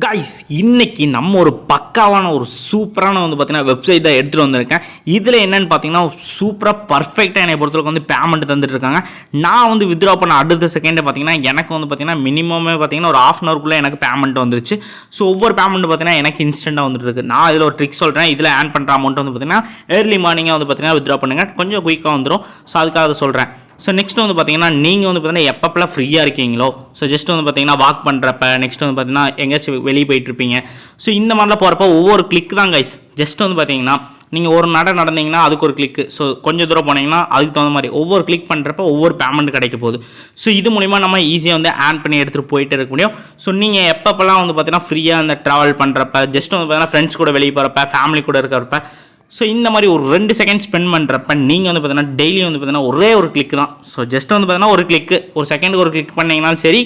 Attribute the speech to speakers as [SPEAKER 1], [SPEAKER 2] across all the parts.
[SPEAKER 1] Guys இன்னைக்கு நம்ம ஒரு பக்காவான ஒரு சூப்பரான பார்த்தீங்கன்னா வெப்சைட் தான் எடுத்துகிட்டு வந்திருக்கேன். இதில் என்னென்னு பார்த்தீங்கன்னா சூப்பராக பர்ஃபெக்டாக என்னை பொறுத்தவரைக்கும் பேமெண்ட் தந்துட்டு இருக்காங்க. நான் வித்ட்ரா பண்ண அடுத்த செகண்டே பார்த்தீங்கன்னா எனக்கு பார்த்தீங்கன்னா மினிமமே பார்த்தீங்கன்னா ஒரு ½ ஹவருக்குள்ளே எனக்கு பேமெண்ட் வந்துருச்சு. ஸோ ஒவ்வொரு பேமெண்ட் பார்த்தீங்கன்னா எனக்கு இன்ஸ்டண்ட்டாக வந்துட்டு இருக்கு. நான் இதில் ஒரு ட்ரிக் சொல்கிறேன். இதில் ஆன் பண்ணுற அமௌண்ட் பார்த்தீங்கன்னா ஏர்லி மார்னிங்காக பார்த்தீங்கன்னா வித்ட்ரா பண்ணுங்கள், கொஞ்சம் குயிக்காக வந்துடும். ஸோ அதுக்காக அதை சொல்கிறேன். ஸோ நெக்ஸ்ட் பார்த்தீங்கன்னா நீங்கள் பார்த்தீங்கன்னா எப்பப்பெல்லாம் ஃப்ரீயாக இருக்கீங்களோ, ஸோ ஜஸ்ட் பார்த்தீங்கன்னா வாக் பண்ணுறப்ப, நெக்ஸ்ட் பார்த்தீங்கன்னா எங்கேயாச்சும் வெளியே போயிட்டுருப்பீங்க. ஸோ இந்த மாதிரிலாம் போகிறப்ப ஒவ்வொரு கிளிக் தான் கைஸ். ஜஸ்ட் பார்த்தீங்கன்னா நீங்கள் ஒரு நடந்தீங்கன்னா அதுக்கு ஒரு கிளிக்கு, ஸோ கொஞ்சம் தூரம் போனீங்கன்னா அதுக்கு தகுந்த மாதிரி ஒவ்வொரு கிளிக் பண்ணுறப்ப ஒவ்வொரு பேமெண்ட் கிடைக்க போகுது. ஸோ இது மூலிமா நம்ம ஈஸியாக ஆன் பண்ணி எடுத்துகிட்டு போயிட்டு இருக்க முடியும். ஸோ நீங்கள் எப்பப்பெல்லாம் பார்த்தீங்கன்னா ஃப்ரீயாக ட்ராவல் பண்ணுறப்ப, ஜஸ்ட் பார்த்தீங்கன்னா ஃப்ரெண்ட்ஸ் கூட வெளியே போகிறப்ப, ஃபேமிலி கூட இருக்கிறப்ப, ஸோ இந்த மாதிரி ஒரு 2 செகண்ட் ஸ்பெண்ட் பண்ணுறப்ப நீங்கள் பார்த்தீங்கன்னா டெய்லி பார்த்தீங்கன்னா ஒரே ஒரு கிளிக் தான். ஸோ ஜஸ்ட் பார்த்தீங்கன்னா ஒரு கிளிக்கு, ஒரு செகண்டுக்கு ஒரு கிளிக் பண்ணிங்கனாலும் சரி,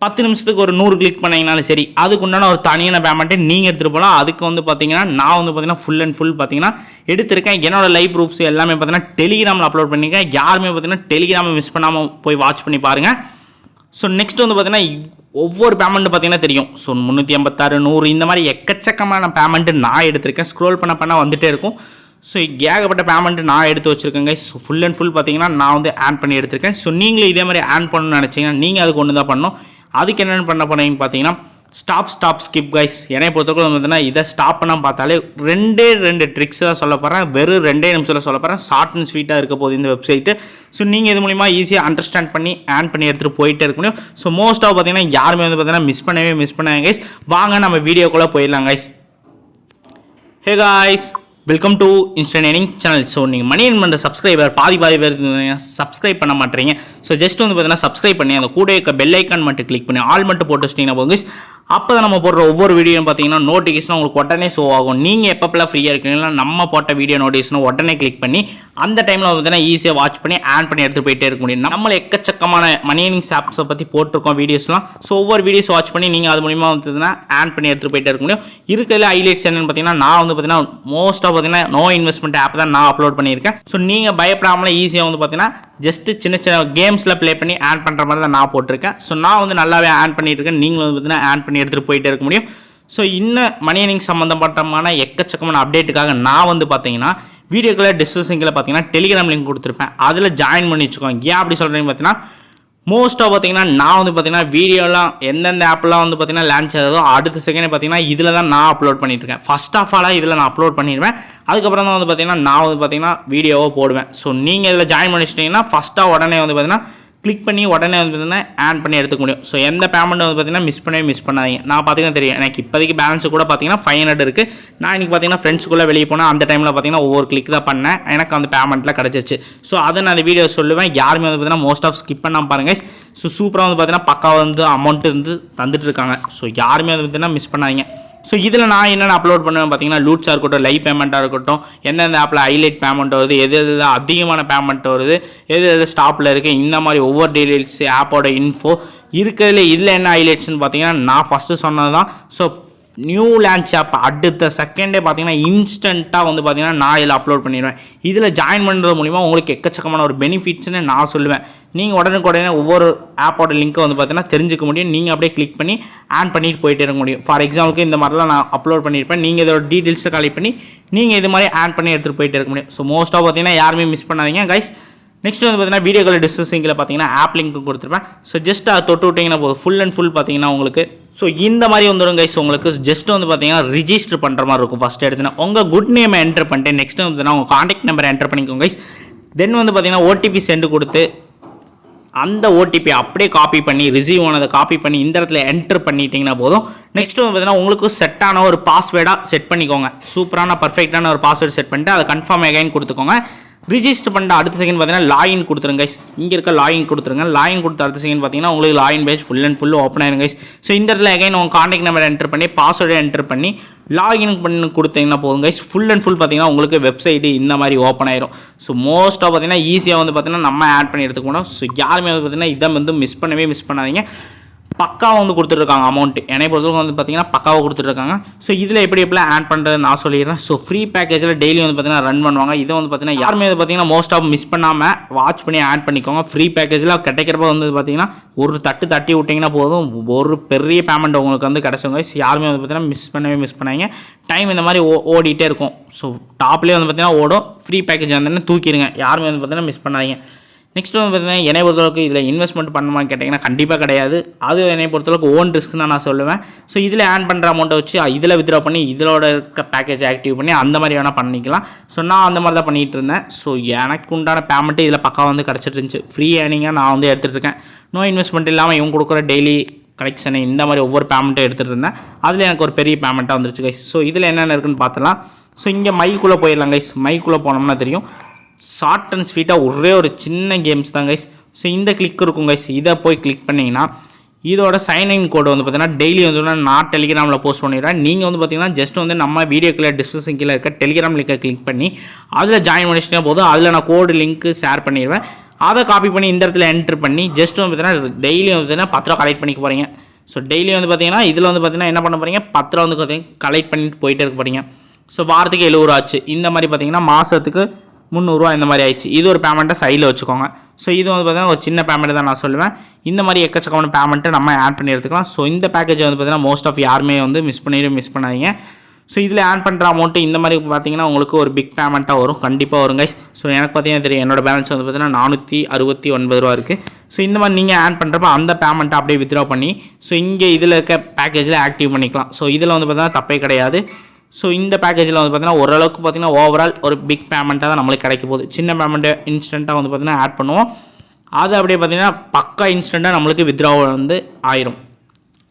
[SPEAKER 1] 10 நிமிஷத்துக்கு ஒரு 100 கிளிக் பண்ணிங்கனாலும் சரி, அதுக்கு உண்டான ஒரு தனியான பேமெண்ட்டை நீங்கள் எடுத்துகிட்டு போகலாம். அதுக்கு பார்த்தீங்கன்னா நான் பார்த்தீங்கன்னா ஃபுல் அண்ட் ஃபுல் பார்த்தீங்கன்னா எடுத்திருக்கேன். என்னோட லைவ் ப்ரூஃப்ஸ் எல்லாமே பார்த்தீங்கன்னா டெலிகிராமில் அப்லோட் பண்ணியிருக்கேன். யாருமே பார்த்தீங்கன்னா டெலிகிராமை மிஸ் பண்ணாமல் போய் வாட்ச் பண்ணி பாருங்கள். ஸோ நெக்ஸ்ட் பார்த்தீங்கன்னா ஒவ்வொரு பேமெண்ட்டு பார்த்தீங்கன்னா தெரியும். ஸோ 386, 100 இந்த மாதிரி எக்கச்சக்கமான பேமெண்ட்டு நான் எடுத்திருக்கேன். ஸ்க்ரோல் பண்ண வந்துகிட்டே இருக்கும். ஸோ ஏகப்பட்ட பேமெண்ட்டு நான் எடுத்து வச்சுருக்கேங்க. ஸோ ஃபுல் அண்ட் ஃபுல் பார்த்தீங்கன்னா நான் ஆன் பண்ணி எடுத்திருக்கேன். ஸோ நீங்களும் இதே மாதிரி ஆன் பண்ணணும்னு நினச்சிங்கன்னா நீங்கள் அதுக்கு ஒன்று தான் பண்ணணும். அதுக்கு என்னென்னு பண்ண போனீங்கன்னு பார்த்தீங்கன்னா ஸ்டாப் ஸ்கிப் கைஸ். என்னை பொறுத்தவரைக்கும் பார்த்தீங்கன்னா இதை ஸ்டாப் பண்ணால் பார்த்தாலே 2 ட்ரிக்ஸ் தான் சொல்ல போகிறேன். வெறும் 2 நிமிஷத்தில் சொல்ல போகிறேன். ஷார்ட் அண்ட் ஸ்வீட்டாக இருக்க போகுது இந்த வெப்சைட்டு. ஸோ நீங்கள் இது மூலிமா ஈஸியாக அண்டர்ஸ்டாண்ட் பண்ணி ஆன் பண்ணி எடுத்துகிட்டு போயிட்டே இருக்க முடியும். ஸோ மோஸ்ட்டாக பார்த்தீங்கன்னா யாருமே பார்த்தீங்கன்னா மிஸ் பண்ணாங்க கைஸ். வாங்க நம்ம வீடியோக்குள்ளே போயிடலாம் guys. Hey guys, welcome to instant earning channel. So நீங்கள் மணி ஏர்ன் பண்ணுற சப்ஸ்கிரைபர் பாதி பேர் சப்ஸ்கிரைப் பண்ண மாட்டேறீங்க. ஸோ ஜஸ்ட் பார்த்தீங்கன்னா சப்ஸ்கிரைப் பண்ணி அந்த கூட இருக்க பெல் ஐக்கான் மட்டும் கிளிக் பண்ணி ஆல் மட்டும் போட்டு வச்சிட்டிங்கன்னா போங்க. அப்போ தான் நம்ம போடுற ஒவ்வொரு வீடியோ பார்த்தீங்கன்னா நோட்டிஃபிகேஷன் உங்களுக்கு உடனே ஷோ ஆகும். நீங்கள் எப்பப்பெல்லாம் ஃப்ரீயாக இருக்கீங்களா நம்ம போட்ட வீடியோ நோட்டிஃபிகேஷன் உடனே கிளிக் பண்ணி அந்த டைமில் பார்த்தீங்கன்னா ஈஸியாக வாட்ச் பண்ணி ஆன் பண்ணி எடுத்து போயிட்டே இருக்க முடியும். நம்மள எக்கச்சக்கமான மணி ஏர்னிங் ஆப்ஸை பற்றி போட்டிருக்கோம் வீடியோஸ்லாம். ஸோ ஒவ்வொரு வீடியோஸ் வாட்ச் பண்ணி நீங்கள் அது மூலிமா பார்த்தீங்கன்னா ஆன் பண்ணி எடுத்துகிட்டு போயிட்டே இருக்க முடியும். இருக்கிறதுல ஹைலைட்ஸ் என்னென்னு பார்த்தீங்கன்னா நான் பார்த்தீங்கன்னா மோஸ்ட்டாக பார்த்தீங்கன்னா நோ இன்வெஸ்ட்மெண்ட் ஆப் தான் நான் அப்லோட் பண்ணியிருக்கேன். ஸோ நீங்கள் பயப்படாமலே ஈஸியாக பார்த்தீங்கன்னா ஜஸ்ட்டு சின்ன கேம்ஸில் ப்ளே பண்ணி ஆன் பண்ணுற மாதிரி தான் நான் போட்டிருக்கேன். ஸோ நான் நல்லாவே ஆன் பண்ணிட்டு இருக்கேன். நீங்களும் பார்த்தீங்கன்னா ஆன் பண்ணி எடுத்துகிட்டு போயிட்டே இருக்க முடியும். ஸோ இன்னும் மணி ஏர்னிங் சம்மந்தப்பட்டமான எக்கச்சக்கமான அப்டேட்டுக்காக நான் பார்த்தீங்கன்னா வீடியோக்குள்ளே டிஸ்கிரிப்ஷனில் பார்த்தீங்கன்னா டெலிகிராம் லிங்க் கொடுத்துருப்பேன். அதில் ஜாயின் பண்ணி வச்சுக்கோங்க. ஏன் அப்படி சொல்கிறீங்க பார்த்தீங்கன்னா மோஸ்ட்டாக பார்த்தீங்கன்னா நான் பார்த்தீங்கன்னா வீடியோலாம் எந்தெந்த ஆப்லாம் பார்த்தீங்கன்னா லான்ச் ஆகுதோ அடுத்த செகண்ட் பார்த்தீங்கன்னா இதில் தான் நான் அப்லோட் பண்ணிட்டுருக்கேன். ஃபர்ஸ்ட் ஆஃப் ஆலாக இதில் நான் அப்லோட் பண்ணிடுவேன். அதுக்கப்புறம் தான் பார்த்தீங்கன்னா நான் பார்த்தீங்கன்னா வீடியோவை போடுவேன். ஸோ நீங்கள் இதில் ஜாயின் பண்ணி வச்சிட்டிங்கன்னா ஃபஸ்ட்டாக உடனே பார்த்தீங்கன்னா கிளிக் பண்ணி உடனே பார்த்தீங்கன்னா ஆன் பண்ணி எடுத்துக்க முடியும். ஸோ எந்த பேமெண்ட் பார்த்தீங்கன்னா மிஸ் பண்ணாதீங்க. நான் பார்த்தீங்கன்னா தெரியும் எனக்கு இப்போதைக்கு பேலன்ஸ் கூட பார்த்தீங்கன்னா 500 இருக்குது. நான் இன்றைக்கி பார்த்தீங்கன்னா ஃப்ரெண்ட்ஸுக்குள்ளே வெளியே போனால் அந்த டைமில் பார்த்தீங்கன்னா ஒவ்வொரு கிளிக் தான் பண்ணேன். எனக்கு அந்த பேமெண்ட்டில் கிடச்சிச்சு. ஸோ அதை நான் அந்த வீடியோ சொல்லுவேன். யாருமே பார்த்தீங்கன்னா மோஸ்ட் ஆஃப் ஸ்கிப் பண்ணாமல் பாருங்கள். ஸோ சூப்பராக பார்த்தீங்கன்னா பக்காவாக அமௌண்ட் தந்துட்டு இருக்காங்க. ஸோ யாருமே பார்த்தீங்கன்னா மிஸ் பண்ணாதீங்க. ஸோ இதில் நான் என்னென்ன அப்லோட் பண்ணுவேன் பார்த்தீங்கன்னா லூட்ஸாக இருக்கட்டும், லைவ் பேமெண்ட்டாக இருக்கட்டும், எந்தெந்த ஆப்பில் ஹைலைட் பேமெண்ட் வருது, எது அதிகமான பேமெண்ட் வருது, எது ஸ்டாப்பில் இருக்குது, இந்த மாதிரி ஒவ்வொரு டீடைல்ஸ் ஆப்போட இன்ஃபோ இருக்கிறதுல இதில் என்ன ஹைலைட்ஸ்னு பார்த்தீங்கன்னா நான் ஃபஸ்ட்டு சொன்னது தான். ஸோ நியூ லான்ச் ஆப் அடுத்த செகண்டே பார்த்தீங்கன்னா இன்ஸ்டண்ட்டாக பார்த்தீங்கன்னா நான் இதில் அப்லோட் பண்ணிடுவேன். இதில் ஜாயின் பண்ணுறது மூலிமா உங்களுக்கு எக்கச்சக்கமான ஒரு பெனிஃபிட்ஸ்னு நான் சொல்லுவேன். நீங்கள் உடனே ஒவ்வொரு ஆப்போட லிங்க்கை பார்த்தீங்கன்னா தெரிஞ்சுக்க முடியும். நீங்கள் அப்படியே கிளிக் பண்ணி ஆன் பண்ணிட்டு போயிட்டே இருக்க முடியும். ஃபார் எக்ஸாம்பிளுக்கு இந்த மாதிரிலாம் நான் அப்லோட் பண்ணியிருப்பேன். நீங்கள் இதோட டீட்டெயில்ஸை கலெக்ட் பண்ணி நீங்கள் இது மாதிரி ஆன் பண்ணி எடுத்துகிட்டு போயிட்டே இருக்க முடியும். ஸோ மோஸ்ட்டாக பார்த்தீங்கன்னா யாருமே மிஸ் பண்ணாதீங்க கைஸ். நெக்ஸ்ட் பார்த்தீங்கன்னா வீடியோக்களை டிஸ்கிரிப்ஷனில் பார்த்தீங்கன்னா ஆப் லிங்க் கொடுத்துருப்பேன். ஸோ ஜஸ்ட் அதை தொட்டு விட்டிங்கன்னா போதும், ஃபுல் அண்ட் ஃபுல் பார்த்தீங்கன்னா உங்களுக்கு ஸோ இந்த மாதிரி வந்துடும் கைஸ். உங்களுக்கு ஜஸ்ட் பார்த்தீங்கன்னா ரிஜிஸ்டர் பண்ணுற மாதிரி இருக்கும். ஃபஸ்ட்டு எடுத்துனா உங்கள் குட் நேமை என்டர் பண்ணிட்டு நெக்ஸ்ட் பார்த்தீங்கன்னா உங்கள் காண்டாக்ட் நம்பரை என்டர் பண்ணிக்கோங்க கைஸ். தென் பார்த்தீங்கன்னா ஓடிபி சென்ட் கொடுத்து அந்த ஓடிபி அப்படியே காப்பி பண்ணி ரிசீவ் ஆனதை காப்பி பண்ணி இந்த இடத்துல என்டர் பண்ணிட்டீங்கன்னா போதும். நெக்ஸ்ட் பார்த்தீங்கன்னா உங்களுக்கு செட்டான ஒரு பாஸ்வேர்டாக செட் பண்ணிக்கோங்க. சூப்பரான பர்ஃபெக்டான ஒரு பாஸ்வேர்டு செட் பண்ணிட்டு அதை கன்ஃபார்ம் அகைன் கொடுத்துக்கோங்க. ரிஜிஸ்டர் பண்ணிட்டு அடுத்த செகண்ட் பார்த்தீங்கன்னா லாகின் கொடுத்துருங்க கைஸ். இங்கே இருக்க லாகின் கொடுத்துருங்க. லாகின் கொடுத்த அடுத்த செகண்ட் பார்த்தீங்கன்னா உங்களுக்கு login page full and full open ஆயிருங்க கைஸ். ஸோ இந்த இடத்துல அகைன் உங்கள் காண்டாக்ட் நம்பர் என்டர் பண்ணி பாஸ்வேர்டை என்டர் பண்ணி லாகின் பண்ணி கொடுத்தீங்கன்னா போதும் கைஸ். ஃபுல் அண்ட் ஃபுல் பார்த்தீங்கன்னா உங்களுக்கு வெப்சைட்டு இந்த மாதிரி ஓப்பன் ஆயிரும். ஸோ மோஸ்ட்டாக பார்த்தீங்கன்னா ஈஸியாக பார்த்தீங்கன்னா நம்ம ஆட் பண்ணி எடுத்துக்கணும். ஸோ யாருமே பார்த்தீங்கன்னா இதை மிஸ் பண்ணாதீங்க. பக்காவாக வந்து கொடுத்துட்ருக்காங்க அமௌண்ட். என்னை பொறுத்தவரைக்கும் வந்து பார்த்தீங்கன்னா பக்காவாக கொடுத்துட்ருக்காங்க. ஸோ இதில் எப்படிலாம் ஆட் பண்ணுறது நான் சொல்லிடுறேன். ஸோ ஃப்ரீ பேக்கேஜில் டெய்லி வந்து பார்த்தீங்கன்னா ரன் பண்ணுவாங்க. இதை வந்து பார்த்தீங்கன்னா யாருமே வந்து பார்த்தீங்கன்னா மோஸ்ட் ஆஃப் மிஸ் பண்ணாமல் வாட்ச் பண்ணி ஆட் பண்ணிக்கோங்க. ஃப்ரீ பேக்கேஜில் கிடைக்கிறப்ப வந்து பார்த்தீங்கன்னா ஒரு தட்டி விட்டிங்கன்னா போதும், ஒரு பெரிய பேமெண்ட் உங்களுக்கு வந்து கிடச்சுங்க. யாருமே வந்து பார்த்தீங்கன்னா மிஸ் பண்ணாங்க. டைம் இந்த மாதிரி ஓடிட்டே இருக்கும். ஸோ டாப்லேயே வந்து பார்த்தீங்கன்னா ஓடும். ஃப்ரீ பேக்கேஜ் வந்து தூக்கிடுங்க, யாருமே வந்து பார்த்தீங்கன்னா மிஸ் பண்ணாதீங்க. நெக்ஸ்ட் வந்து பார்த்தீங்கன்னா என்னை பொறுத்தளவுக்கு இதில் இன்வெஸ்ட்மெண்ட் பண்ணுமான்னு கேட்டிங்கன்னா கண்டிப்பாக கிடையாது. அது என்னை பொறுத்தளவுக்கு ஓன் ரிஸ்க் தான் நான் சொல்லுவேன். ஸோ இதில் ஆட் பண்ணுற அமௌண்ட்டை வச்சு இதில் வித்ட்ரா பண்ணி இதோட இருக்க பேக்கேஜ் ஆக்டிவ் பண்ணி அந்த மாதிரி வேணால் பண்ணிக்கலாம். ஸோ நான் அந்த மாதிரி தான் பண்ணிகிட்டு இருந்தேன். ஸோ எனக்கு உண்டான பேமெண்ட்டு இதில் பக்கா வந்து கிடச்சிட்டு இருந்துச்சு. ஃப்ரீ ஏர்னிங்காக நான் வந்து எடுத்துகிட்டு இருக்கேன். நோ இன்வெஸ்ட்மெண்ட் இல்லாமல் இவங்க கொடுக்குற டெய்லி கலெக்ஷனை இந்த மாதிரி ஒவ்வொரு பேமெண்ட்டும் எடுத்துகிட்டு இருந்தேன். அதில் எனக்கு ஒரு பெரிய பேமெண்ட்டாக வந்துருச்சு கைஸ். ஸோ இதில் என்னென்ன இருக்குன்னு பார்த்தலாம். ஸோ இங்கே மைக்குள்ளே போயிடலாம் கைஸ். மைக்குள்ளே போனோம்னா தெரியும், ஷார்ட் அண்ட் ஸ்வீட்டாக ஒரே ஒரு சின்ன கேம்ஸ் தான் கைஸ். ஸோ இந்த கிளிக் இருக்கும் கைஸ், இதை போய் கிளிக் பண்ணிங்கன்னா இதோட சைன்இன் கோடு வந்து பார்த்தீங்கன்னா டெய்லி வந்து நான் டெலிகிராமில் போஸ்ட் பண்ணிடுறேன். நீங்கள் வந்து பார்த்தீங்கன்னா ஜஸ்ட் வந்து நம்ம வீடியோக்குள்ள டிஸ்கிரிப்ஷன் கீழே இருக்க டெலிகிராம் லிங்கை கிளிக் பண்ணி அதில் ஜாயின் பண்ணிச்சுன்னா போதும். அதில் நான் கோடு லிங்க்கு ஷேர் பண்ணிடுவேன். அதை காப்பி பண்ணி இந்த இடத்துல என்ட்ரு பண்ணி ஜஸ்ட் வந்து பார்த்தீங்கன்னா டெய்லி வந்து பார்த்தீங்கன்னா 10 ரூபா கலெக்ட் பண்ணிக்க போகிறீங்க. ஸோ டெய்லி வந்து பார்த்தீங்கன்னா இதில் வந்து பார்த்தீங்கன்னா என்ன பண்ண போகிறீங்க, 10 ரூபா வந்து பார்த்தீங்கன்னா கலெக்ட் பண்ணிட்டு போயிட்டே இருக்க போகிறீங்க. ஸோ வாரத்துக்கு 70 ரூபா ஆச்சு. இந்த மாதிரி பார்த்தீங்கன்னா மாதத்துக்கு 300 ரூபா இந்த மாதிரி ஆயிடுச்சு. இது ஒரு பேமெண்ட்டை சைடில் வச்சுக்கோங்க. ஸோ இது வந்து பார்த்தீங்கன்னா ஒரு சின்ன பேமெண்ட் தான் நான் சொல்லுவேன். இந்த மாதிரி எக்கச்சக்கமான பேமெண்ட்டை நம்ம ஆட் பண்ணி எடுத்துக்கலாம். ஸோ இந்த பேக்கேஜ் வந்து பார்த்தீங்கன்னா மோஸ்ட் ஆஃப் யாருமே வந்து மிஸ் பண்ணாதீங்க. ஸோ இதில் ஆட் பண்ணுற அமௌண்ட்டு இந்த மாதிரி பார்த்தீங்கன்னா உங்களுக்கு ஒரு பிக் பேமெண்ட்டாக வரும், கண்டிப்பாக வரும் கைஸ். ஸோ எனக்கு பார்த்தீங்கன்னா தெரியும், என்னோட பேலன்ஸ் வந்து பார்த்தீங்கன்னா 469 ரூபா இருக்குது. ஸோ இந்த மாதிரி நீங்கள் ஆட் பண்ணுறப்ப அந்த பேமெண்ட்டை அப்படியே வித்ட்ரா பண்ணி ஸோ இங்கே இதில் இருக்க பேக்கேஜில் ஆக்டிவ் பண்ணிக்கலாம். ஸோ இதில் வந்து பார்த்தீங்கன்னா தப்பே கிடையாது. ஸோ இந்த பேக்கேஜில் வந்து பார்த்தீங்கன்னா ஓரளவுக்கு பார்த்தீங்கன்னா ஓவரால் ஒரு பிக் பேமெண்ட்டாக தான் நம்மளுக்கு கிடைக்க போகுது. சின்ன பேமெண்ட்டு இன்ஸ்டண்ட்டாக வந்து பார்த்தீங்கன்னா ஆட் பண்ணுவோம். அது அப்படியே பார்த்தீங்கன்னா பக்கா இன்ஸ்டண்ட்டாக நம்மளுக்கு வித்ட்ரா வந்து ஆயிரும்.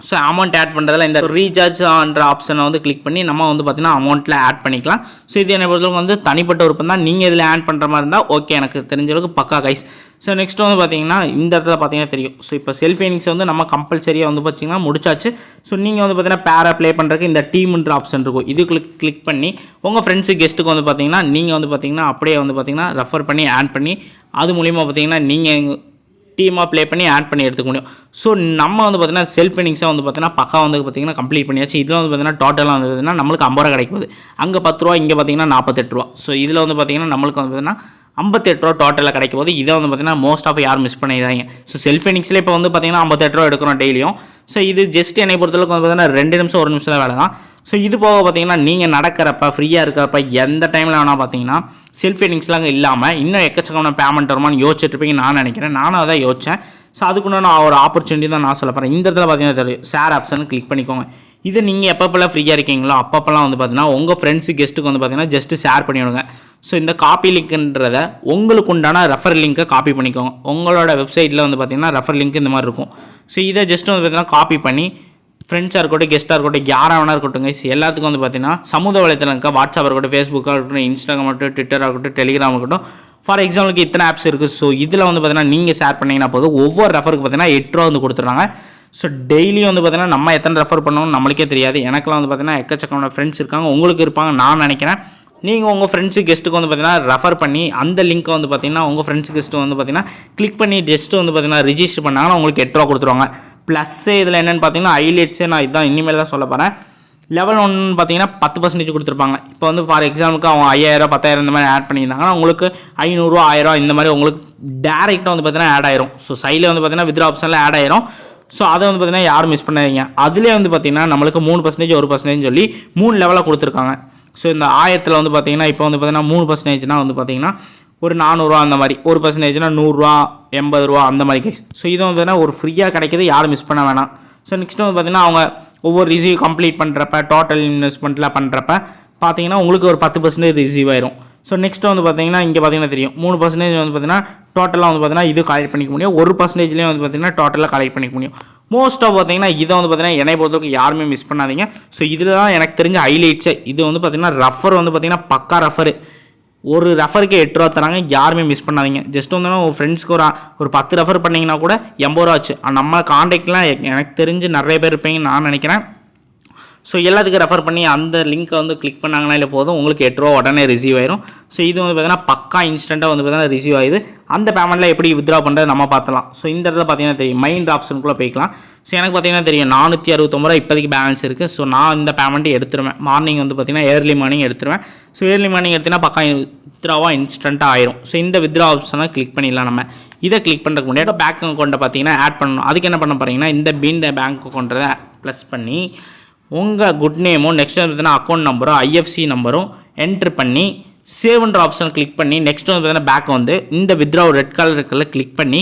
[SPEAKER 1] ஸோ அமௌண்ட் ஆட் பண்ணுறதுல இந்த ரீசார்ஜ் ஆன்ற ஆப்ஷனை வந்து கிளிக் பண்ணி நம்ம வந்து பார்த்தீங்கன்னா அமௌண்ட்டில் ஆட் பண்ணிக்கலாம். ஸோ இது என்னை பொறுத்தவரைக்கும் வந்து தனிப்பட்ட விருப்பம் தான். நீங்கள் இதில் ஆட் பண்ணுற மாதிரி இருந்தால் ஓகே, எனக்கு தெரிஞ்ச அளவுக்கு பக்கா கைஸ். ஸோ நெக்ஸ்ட் வந்து பார்த்தீங்கன்னா இந்த இடத்துல பார்த்தீங்கன்னா தெரியும். ஸோ இப்போ செல்ஃப் ஏர்னிங்ஸை வந்து நம்ம கம்பல்சரியாக வந்து பார்த்தீங்கன்னா முடிச்சாச்சு. ஸோ நீங்கள் வந்து பார்த்தீங்கன்னா பேரா ப்ளே பண்ணுறதுக்கு இந்த டீம்ன்ற ஆப்ஷன் இருக்கும். இது கிளிக் பண்ணி உங்கள் ஃப்ரெண்ட்ஸு கெஸ்ட்டுக்கு வந்து பார்த்தீங்கன்னா நீங்கள் வந்து பார்த்தீங்கன்னா அப்படியே வந்து பார்த்தீங்கன்னா ரெஃபர் பண்ணி ஆட் பண்ணி அது மூலிமா பார்த்தீங்கன்னா நீங்கள் டீமாக ப்ளே பண்ணி ஆட் பண்ணி எடுத்துக்க முடியும். ஸோ நம்ம வந்து பார்த்தீங்கன்னா செல்ஃப் ஏர்னிங்ஸாக வந்து பார்த்தீங்கன்னா பக்கா வந்து பார்த்தீங்கன்னா கம்ப்ளீட் பண்ணியாச்சு. இதில் வந்து பார்த்தீங்கன்னா டோட்டலாக வந்து பார்த்தீங்கன்னா நம்மளுக்கு 50 ரூபா கிடைக்குது. அங்கே 10 ரூபா, இங்கே பார்த்தீங்கன்னா 48 ரூபா. ஸோ இதில் வந்து பார்த்தீங்கன்னா நம்மளுக்கு வந்து பார்த்தீங்கன்னா 58 ரூபா டோட்டலாக கிடைக்கும் போது இதை வந்து பார்த்தீங்கன்னா மோஸ்ட் ஆஃப் யாரும் மிஸ் பண்ணிடுறாங்க. ஸோ செல்ஃப் ஏர்னிங்ஸில் இப்போ வந்து பார்த்தீங்கன்னா 58 ரூபா எடுக்கிறோம் டெய்லியும். ஸோ இது ஜஸ்ட் என்னை பொறுத்தளவுக்கு வந்து பார்த்தீங்கன்னா 2 நிமிஷம் 1 நிமிஷம் தான் வேலை தான். ஸோ இது போக பார்த்தீங்கன்னா நீங்கள் நடக்கிறப்ப ஃப்ரீயாக இருக்கிறப்ப எந்த டைமில் வேணால் பார்த்தீங்கன்னா செல்ஃப் ஏர்னிங்ஸ்லாம் இல்லாமல் இன்னும் எக்கச்சக்கமான பேமெண்ட் வருமானு யோசிச்சுட்டு இருப்பீங்க நான் நினைக்கிறேன். நானும் அதான் யோசித்தேன். ஸோ அதுக்குன்னு ஒரு ஆப்பர்ச்சுனிட்டி தான் நான் சொல்ல போகிறேன். இந்த இடத்துல பார்த்தீங்கன்னா தெரியும், ஷேர் ஆப்ஷன் கிளிக் பண்ணிக்கோங்க. இது நீங்கள் எப்பப்பெல்லாம் ஃப்ரீயாக இருக்கீங்களோ அப்பப்பெல்லாம் வந்து பார்த்தீங்கன்னா உங்கள் ஃப்ரெண்ட்ஸு கெஸ்ட்டுக்கு வந்து பார்த்தீங்கன்னா ஜஸ்ட்டு ஷேர் பண்ணி விடுங்க. ஸோ இந்த காப்பி லிங்க்ன்றதை உங்களுக்கு உண்டான ரெஃபர் லிங்க்கை காப்பி பண்ணிக்கோங்க. உங்களோட வெப்சைட்டில் வந்து பார்த்தீங்கன்னா ரெஃபர் லிங்க் இந்த மாதிரி இருக்கும். ஸோ இதை ஜஸ்ட் வந்து பார்த்தீங்கன்னா காப்பி பண்ணி ஃப்ரெண்ட்ஸாக இருக்கட்டும், கெஸ்ட்டாக இருக்கட்டும், யாராக வேணா இருக்கட்டும் கைஸ், எல்லாத்துக்கும் வந்து பார்த்தீங்கன்னா சமூக வலைத்தளம் இருக்கா, வாட்ஸ்அப் இருக்கட்டும், ஃபேஸ்புக்காக இருக்கட்டும், இன்ஸ்டாகிராம் இருக்கட்டும், ட்விட்டராக இருக்கட்டும், டெலிகிராம் இருக்கட்டும், ஃபார் எக்ஸாம்பிளுக்கு இத்தனை ஆப்ஸ் இருக்குது. ஸோ இதில் வந்து பார்த்தீங்கன்னா நீங்கள் ஷேர் பண்ணிங்கன்னா போதும், ஒவ்வொரு ரெஃபருக்கு பார்த்தீங்கன்னா 8 ரூபா வந்து கொடுத்துட்றாங்க. ஸோ டெய்லி வந்து பார்த்தீங்கன்னா நம்ம எத்தனை ரெஃபர் பண்ணணும்னு நம்மளுக்கே தெரியாது. எனக்குலாம் வந்து பார்த்தீங்கன்னா எக்கச்சக்கமான ஃப்ரெண்ட்ஸ் இருக்காங்க, உங்களுக்கு இருப்பாங்க நான் நினைக்கிறேன். நீங்கள் உங்கள் ஃப்ரெண்ட்ஸு கெஸ்ட்டுக்கு வந்து பார்த்தீங்கன்னா ரெஃபர் பண்ணி அந்த லிங்க்கை வந்து பார்த்தீங்கன்னா உங்கள் ஃப்ரெண்ட்ஸ் கெஸ்ட்டு வந்து பார்த்தீங்கன்னா கிளிக் பண்ணி ஜஸ்ட்டு வந்து பார்த்தீங்கன்னா ரிஜிஸ்டர் பண்ணாங்கன்னா உங்களுக்கு 8 ரூபா கொடுத்துருவாங்க. ப்ளஸ்ஸு இதில் என்னென்னு பார்த்தீங்கன்னா ஹைலைட்ஸே நான் இதுதான் இனிமேல் தான் சொல்ல போகிறேன். லெவல் 1 பார்த்தீங்கன்னா 10% கொடுத்துருப்பாங்க. இப்போ வந்து ஃபார் எக்ஸாம்பிளுக்கு அவங்க 5000, 10,000 இந்த மாதிரி ஆட் பண்ணியிருந்தாங்கன்னா உங்களுக்கு 500 ரூபா, 1000 இந்த மாதிரி உங்களுக்கு டேரெக்டாக வந்து பார்த்தீங்கன்னா ஆட் ஆயிரும். ஸோ சைடில் வந்து பார்த்தீங்கன்னா வித்ட்ரா ஆப்ஷனில் ஆட் ஆயிரும். ஸோ அதை வந்து பார்த்தீங்கன்னா யாரும் மிஸ் பண்ணாதீங்க. அதிலே வந்து பார்த்தீங்கன்னா நம்மளுக்கு 3%, 1% சொல்லி 3 லெவலாக கொடுத்துருக்காங்க. ஸோ இந்த 1000 வந்து பார்த்தீங்கன்னா இப்போ வந்து பார்த்தீங்கன்னா 3%னா வந்து பார்த்தீங்கன்னா ஒரு 400 ரூபா அந்த மாதிரி, 1%னா 100 ரூபா, 80 ரூபா அந்த மாதிரி கேஸ். ஸோ இது வந்து பார்த்தீங்கன்னா ஒரு ஃப்ரீயாக கிடைக்கிது, யாரும் மிஸ் பண்ண வேணாம். ஸோ நெக்ஸ்ட் வந்து பார்த்தீங்கன்னா அவங்க ஒவ்வொரு ரிசீவ் கம்ப்ளீட் பண்ணுறப்ப டோட்டல் இன்வெஸ்ட்மெண்ட்டில் பண்ணுறப்ப பார்த்தீங்கன்னா உங்களுக்கு ஒரு 10% ரிசீவ் ஆயிரும். ஸோ நெக்ஸ்ட் வந்து பார்த்தீங்கன்னா இங்கே பார்த்தீங்கன்னா தெரியும் 3% வந்து பார்த்தீங்கன்னா டோட்டலாக வந்து பார்த்தீங்கன்னா இது கலெக்ட் பண்ணிக்க முடியும். 1%லேயே வந்து பார்த்தீங்கன்னா டோட்டலாக கலெக்ட் பண்ணிக்க முடியும். மோஸ்ட் ஆஃப் பார்த்தீங்கன்னா இதை வந்து பார்த்தீங்கன்னா என்னை பொறுத்தவரைக்கும் யாருமே மிஸ் பண்ணாதீங்க. ஸோ இதில் தான் எனக்கு தெரிஞ்ச ஹைலைட்ஸு. இது வந்து பார்த்தீங்கன்னா ரெஃபர் வந்து பார்த்தீங்கன்னா பக்கா ரெஃபரு. ஒரு ரெஃபருக்கு 8 ரூபா தராங்க, யாருமே மிஸ் பண்ணாதீங்க. ஜஸ்ட் வந்து உங்கள் ஃப்ரெண்ட்ஸ்க்கு ஒரு 10 ரெஃபர் பண்ணிங்கன்னா கூட 80 ரூபா ஆச்சு. நம்ம காண்டாக்ட்லாம் எனக்கு தெரிஞ்சு நிறைய பேர் இருப்பீங்கன்னு நான் நினைக்கிறேன். ஸோ எல்லாத்துக்கும் ரெஃபர் பண்ணி அந்த லிங்க்கை வந்து கிளிக் பண்ணாங்கன்னா இல்லை போதும் உங்களுக்கு 8 ரூபா உடனே ரிசீவ் ஆயிரும். ஸோ இது வந்து பார்த்தீங்கன்னா பக்கா இன்ஸ்டண்ட்டாக வந்து பார்த்தீங்கன்னா ரிசீவ் ஆகுது. அந்த பேமெண்ட்டில் எப்படி வித்ட்ரா பண்ணுறது நம்ம பார்த்துலாம். ஸோ இந்த இடத்துல பார்த்தீங்கன்னா தெரியும் மைண்ட் ஆப்ஷனுக்குள்ளே போய்க்கலாம். ஸோ எனக்கு பார்த்தீங்கன்னா தெரியும் 469 ரூபா இப்போதைக்கு பேலன்ஸ் இருக்குது. ஸோ நான் இந்த பேமெண்ட்டு எடுத்துருவேன். மார்னிங் வந்து பார்த்தீங்கன்னா ஏர்லி மார்னிங் எடுத்துருவேன். ஸோ ஏர்லி மார்னிங் எடுத்தீங்கன்னா பக்கா வித்ட்ராவாக இன்ஸ்டண்ட்டாக ஆயிரும். ஸோ இந்த வித்ட்ரா ஆப்ஷனை கிளிக் பண்ணிடலாம். நம்ம இதை கிளிக் பண்ணுறதுக்கு முன்னாடி பேங்க் அக்கௌண்ட்டை பார்த்தீங்கன்னா ஆட் பண்ணணும். அதுக்கு என்ன பண்ண போகிறீங்கன்னா இந்த பீன் பேங்க் அக்கௌண்ட்டை ப்ளஸ் பண்ணி உங்கள் குட் நேமும் நெக்ஸ்ட் வந்து பார்த்தீங்கன்னா அக்கௌண்ட் நம்பரும் ஐஎஃப்சி நம்பரும் என்ட்ரு பண்ணி சேவ்ன்ற ஆப்ஷன் கிளிக் பண்ணி நெக்ஸ்ட் வந்து பார்த்தீங்கன்னா பேக் வந்து இந்த வித்ட்ரா ரெட் கலர் இருக்குல்ல கிளிக் பண்ணி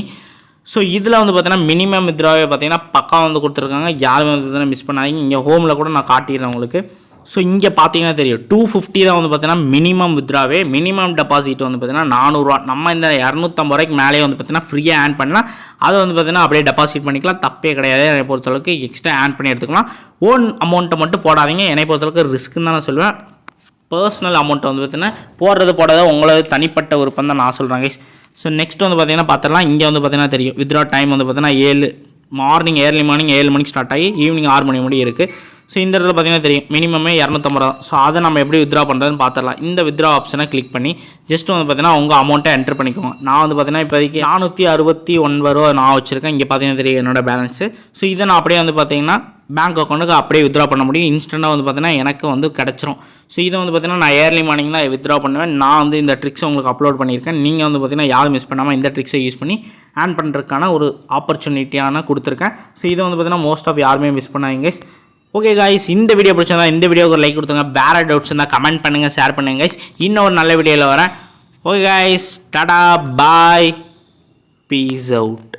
[SPEAKER 1] ஸோ இதில் வந்து பார்த்தீங்கன்னா மினிமம் வித்ட்ராவே பார்த்தீங்கன்னா பக்கா வந்து கொடுத்துருக்காங்க. யாருமே வந்து பார்த்தீங்கன்னா மிஸ் பண்ணாதீங்க. இங்கே ஹோமில் கூட நான் காட்டிடுறேன் உங்களுக்கு. ஸோ இங்கே பார்த்தீங்கன்னா தெரியும் 250 தான் வந்து பார்த்தீங்கன்னா மினிமம் வித்ட்ராவே. மினிமம் டெபாசிட் வந்து பார்த்தீங்கன்னா 400 ரூபா. நம்ம இந்த 250 ரூபாய்க்கு மேலே வந்து பார்த்தீங்கன்னா ஃப்ரீயாக ஆன் பண்ணலாம். அதை வந்து பார்த்தீங்கன்னா அப்படியே டெபாசிட் பண்ணிக்கலாம். தப்பே கிடையாது. என்னை பொறுத்தளவுக்கு எக்ஸ்ட்ரா ஆன் பண்ணி எடுத்துக்கலாம். ஓன் அமௌண்ட்டை மட்டும் போடாதீங்க. என்னை பொறுத்தளவுக்கு ரிஸ்க்குன்னு தான் நான் சொல்லுவேன். பர்சனல் அமௌண்ட்டை வந்து பார்த்தீங்கன்னா போடாத உங்களோட தனிப்பட்ட விருப்பம் தான் நான் சொல்கிறேன் கைஸ். ஸோ நெக்ஸ்ட் வந்து பார்த்தீங்கன்னா பார்த்துடலாம். இங்கே வந்து பார்த்தீங்கன்னா தெரியும் வித்ட்ரா டைம் வந்து பார்த்தீங்கன்னா மார்னிங் ஏர்லி மார்னிங் 7 மணிக்கு ஸ்டார்ட் ஆகி ஈவினிங் 6 மணி முடிய இருக்குது. ஸோ இந்த இடத்துல பார்த்தீங்கன்னா தெரியும் மினிமமே 250 ரூபா. ஸோ அதை நம்ம எப்படி வித்ட்ரா பண்ணுறதுன்னு பார்த்துடலாம். இந்த வித்ட்ரா ஆப்ஷனை கிளிக் பண்ணி ஜஸ்ட் வந்து பார்த்தீங்கன்னா உங்கள் அமௌண்ட்டை என்ட்ரு பண்ணிக்கோங்க. நான் வந்து பார்த்தீங்கன்னா இப்போதைக்கு 469 ரூபா நான் வச்சுருக்கேன். இங்கே பார்த்தீங்கன்னா தெரியும் என்னோட பேலன்ஸு. ஸோ இதை நான் அப்படியே வந்து பார்த்தீங்கன்னா பேங்க் அக்கௌண்ட்டுக்கு அப்படியே வித்ட்ரா பண்ண முடியும். இன்ஸ்டண்ட்டாக வந்து பார்த்தீங்கன்னா எனக்கு வந்து கிடச்சிரும். ஸோ இதை வந்து பார்த்தீங்கன்னா நான் ஏர்லி மார்னிங் தான் வித்ட்ரா பண்ணுவேன். நான் வந்து இந்த ட்ரிக்ஸை உங்களுக்கு அப்லோட் பண்ணியிருக்கேன். நீங்கள் வந்து பார்த்தீங்கன்னா யாரும் மிஸ் பண்ணாமல் இந்த ட்ரிக்ஸை யூஸ் பண்ணி ஆன் பண்ணுறதுக்கான ஒரு ஆப்பர்ச்சுனிட்டியான கொடுத்துருக்கேன். ஸோ இதை வந்து பார்த்தீங்கன்னா மோஸ்ட் ஆஃப் யாருமே மிஸ் பண்ணாதீங்க. ஓகே காய்ஸ், இந்த வீடியோ பிடிச்சிருந்தா இந்த வீடியோக்கு ஒரு லைக் கொடுத்துங்க. வேறு டவுட்ஸ் இருந்தால் கமெண்ட் பண்ணுங்கள், ஷேர் பண்ணுங்கள் கைஸ். இன்னும் ஒரு நல்ல வீடியோவில் வரேன். ஓகே காய்ஸ், டாடா பாய், பீஸ் அவுட்.